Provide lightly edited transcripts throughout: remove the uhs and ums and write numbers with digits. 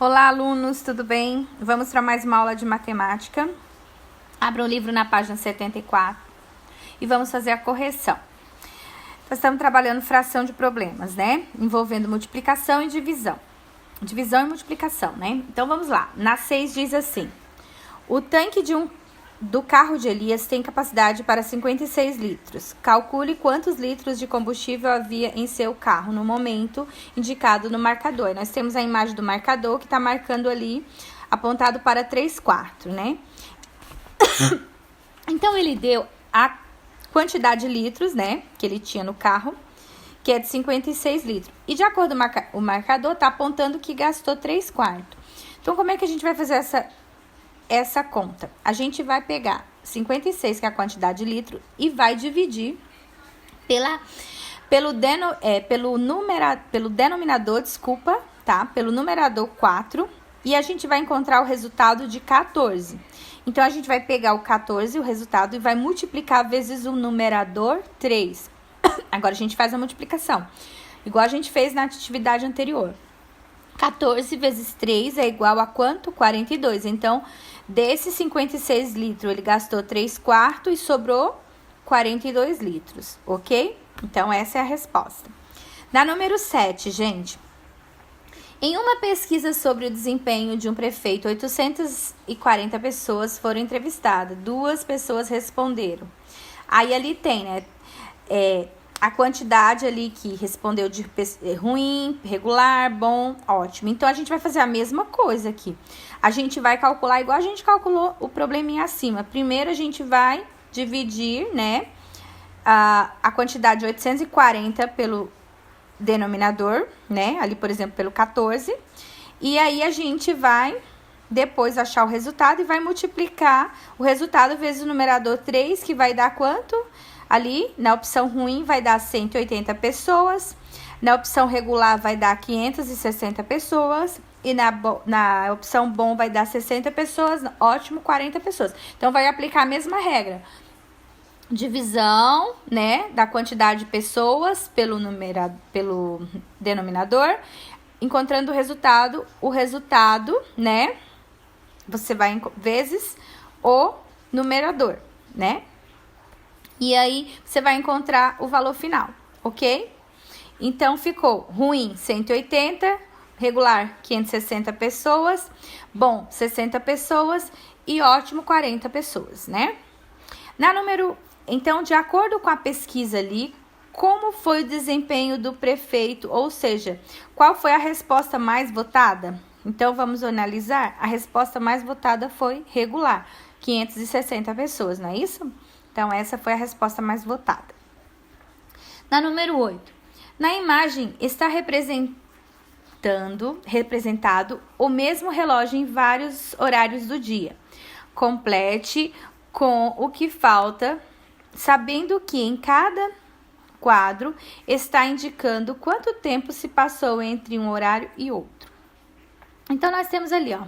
Olá, alunos, tudo bem? Vamos para mais uma aula de matemática. Abra o livro na página 74 e vamos fazer a correção. Nós estamos trabalhando fração de problemas, né? Envolvendo multiplicação e divisão. Divisão e multiplicação, né? Então, vamos lá. Na 6 diz assim: o tanque do carro de Elias tem capacidade para 56 litros. Calcule quantos litros de combustível havia em seu carro no momento indicado no marcador. Nós temos a imagem do marcador que está marcando ali, apontado para 3/4, né? Então, ele deu a quantidade de litros, né, que ele tinha no carro, que é de 56 litros. E de acordo com o marcador, está apontando que gastou 3/4. Então, como é que a gente vai fazer essa conta? A gente vai pegar 56, que é a quantidade de litro, e vai dividir pelo denominador, tá? Pelo numerador 4, e a gente vai encontrar o resultado de 14. Então, a gente vai pegar o 14, o resultado, e vai multiplicar vezes o numerador 3. Agora, a gente faz a multiplicação, igual a gente fez na atividade anterior. 14 vezes 3 é igual a quanto? 42. Então, desses 56 litros, ele gastou 3/4 e sobrou 42 litros, ok? Então, essa é a resposta. Na número 7, gente. Em uma pesquisa sobre o desempenho de um prefeito, 840 pessoas foram entrevistadas. 2 pessoas responderam. Aí, ali tem, né? A quantidade ali que respondeu de ruim, regular, bom, ótimo. Então, a gente vai fazer a mesma coisa aqui. A gente vai calcular igual a gente calculou o probleminha acima. Primeiro, a gente vai dividir, né, a quantidade de 840 pelo denominador, né, ali, por exemplo, pelo 14. E aí, a gente vai depois achar o resultado e vai multiplicar o resultado vezes o numerador 3, que vai dar quanto? Ali, na opção ruim, vai dar 180 pessoas. Na opção regular, vai dar 560 pessoas. E na opção bom, vai dar 60 pessoas. Ótimo, 40 pessoas. Então, vai aplicar a mesma regra. Divisão, né, da quantidade de pessoas pelo denominador. Encontrando o resultado, né, você vai vezes o numerador, né? E aí, você vai encontrar o valor final, ok? Então, ficou ruim, 180, regular, 560 pessoas, bom, 60 pessoas e ótimo, 40 pessoas, né? Então, de acordo com a pesquisa ali, como foi o desempenho do prefeito? Ou seja, qual foi a resposta mais votada? Então, vamos analisar. A resposta mais votada foi regular, 560 pessoas, não é isso? Então, essa foi a resposta mais votada. Na número 8. Na imagem está representado o mesmo relógio em vários horários do dia. Complete com o que falta, sabendo que em cada quadro está indicando quanto tempo se passou entre um horário e outro. Então, nós temos ali, ó,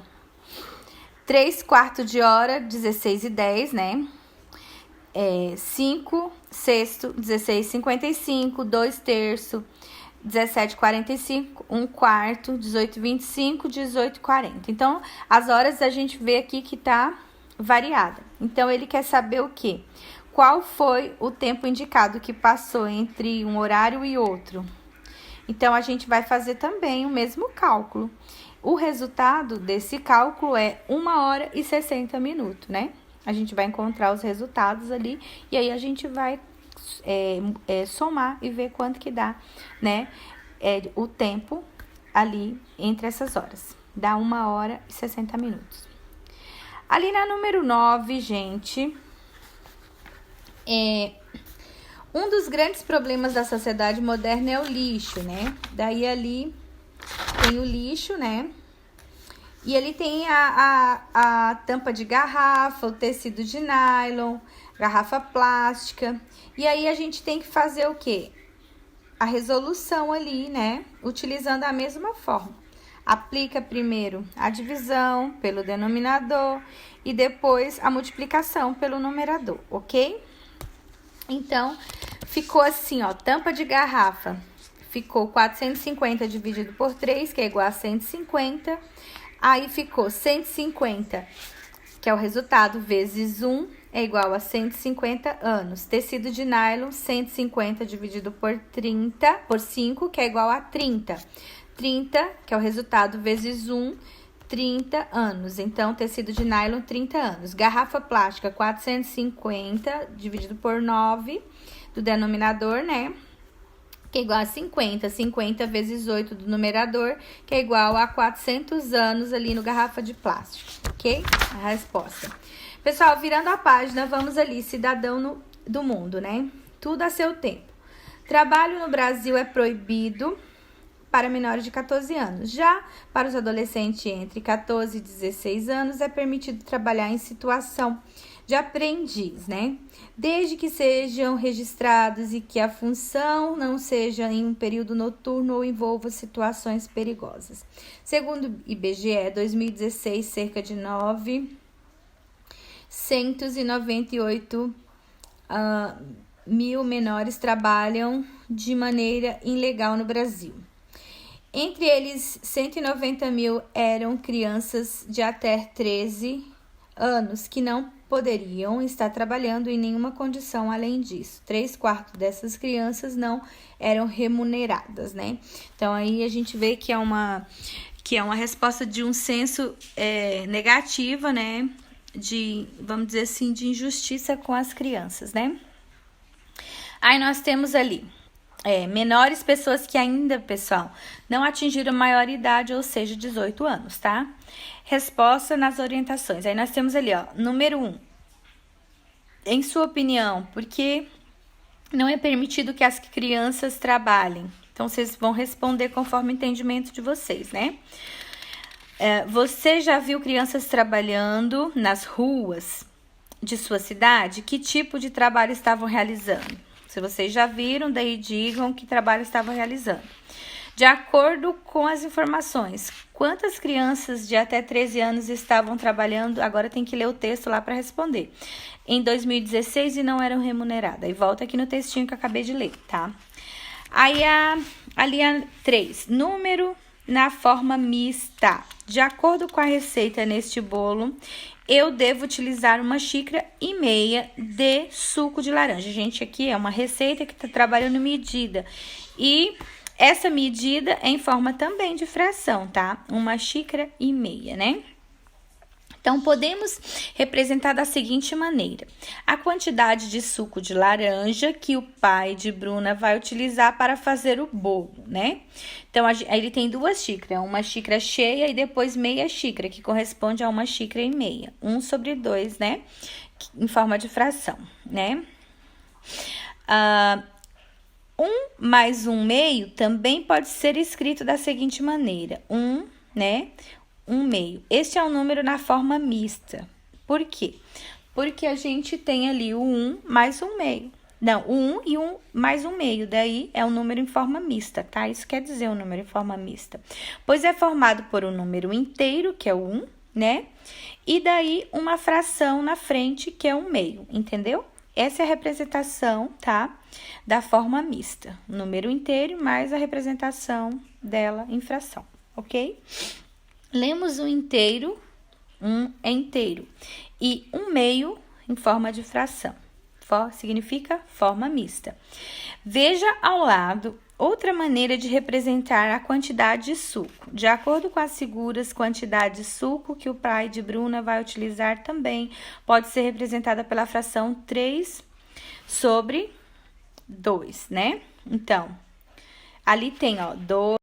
3/4 de hora, 16:10, né? 5 sexto, 16:55, 2/3, 17:45, 1/4, 18:25, 18:40. Então, as horas a gente vê aqui que tá variada. Então, ele quer saber o quê? Qual foi o tempo indicado que passou entre um horário e outro? Então, a gente vai fazer também o mesmo cálculo. O resultado desse cálculo é 1 hora e 60 minutos, né? A gente vai encontrar os resultados ali e aí a gente vai somar e ver quanto que dá, né? O tempo ali entre essas horas. Dá 1 hora e 60 minutos. Ali na número 9, gente, um dos grandes problemas da sociedade moderna é o lixo, né? Daí ali tem o lixo, né? E ele tem a tampa de garrafa, o tecido de nylon, garrafa plástica. E aí, a gente tem que fazer o quê? A resolução ali, né? Utilizando a mesma forma. Aplica primeiro a divisão pelo denominador e depois a multiplicação pelo numerador, ok? Então, ficou assim, ó, tampa de garrafa. Ficou 450 dividido por 3, que é igual a 150. Aí ficou 150, que é o resultado, vezes 1 é igual a 150 anos. Tecido de nylon, 150 dividido por 5, que é igual a 30. 30, que é o resultado, vezes 1, 30 anos. Então, tecido de nylon, 30 anos. Garrafa plástica, 450 dividido por 9 do denominador, né? Que é igual a 50. 50 vezes 8 do numerador, que é igual a 400 anos ali no garrafa de plástico, ok? A resposta. Pessoal, virando a página, vamos ali, cidadão do mundo, né? Tudo a seu tempo. Trabalho no Brasil é proibido para menores de 14 anos. Já para os adolescentes entre 14 e 16 anos, é permitido trabalhar em situação de aprendiz, né? Desde que sejam registrados e que a função não seja em um período noturno ou envolva situações perigosas. Segundo o IBGE, 2016, cerca de 998 mil menores trabalham de maneira ilegal no Brasil. Entre eles, 190 mil eram crianças de até 13 anos que não poderiam estar trabalhando em nenhuma condição além disso. 3/4 dessas crianças não eram remuneradas, né? Então, aí a gente vê que é uma resposta de um senso negativa, né? Vamos dizer assim, de injustiça com as crianças, né? Aí nós temos ali menores, pessoas que ainda, pessoal, não atingiram maioridade, ou seja, 18 anos, tá? Resposta nas orientações. Aí nós temos ali, ó, número 1. Em sua opinião, por que não é permitido que as crianças trabalhem? Então, vocês vão responder conforme o entendimento de vocês, né? Você já viu crianças trabalhando nas ruas de sua cidade? Que tipo de trabalho estavam realizando? Se vocês já viram, daí digam que trabalho estavam realizando. De acordo com as informações, quantas crianças de até 13 anos estavam trabalhando? Agora tem que ler o texto lá para responder. Em 2016 e não eram remuneradas. Aí volta aqui no textinho que eu acabei de ler, tá? Aí a linha 3, número na forma mista. De acordo com a receita neste bolo, eu devo utilizar 1,5 xícaras de suco de laranja. Gente, aqui é uma receita que está trabalhando medida. E essa medida é em forma também de fração, tá? 1,5 xícaras, né? Então, podemos representar da seguinte maneira: a quantidade de suco de laranja que o pai de Bruna vai utilizar para fazer o bolo, né? Então, ele tem 2 xícaras, 1 xícara cheia e depois meia xícara, que corresponde a 1,5 xícaras. 1/2, né? Em forma de fração, né? 1 mais 1/2 também pode ser escrito da seguinte maneira: 1, né? 1/2. Este é um número na forma mista. Por quê? Porque a gente tem ali o 1 mais 1/2. Não, o 1 e 1 mais 1/2. Daí é um número em forma mista, tá? Isso quer dizer um número em forma mista. Pois é formado por um número inteiro, que é o 1, né? E daí uma fração na frente, que é 1/2, entendeu? Essa é a representação, tá? Da forma mista. O número inteiro mais a representação dela em fração, ok? Lemos o inteiro, 1 é inteiro, e 1/2 em forma de fração. Significa forma mista. Veja ao lado outra maneira de representar a quantidade de suco. De acordo com as seguras, quantidade de suco que o pai de Bruna vai utilizar também pode ser representada pela fração 3/2, né? Então, ali tem, ó, 2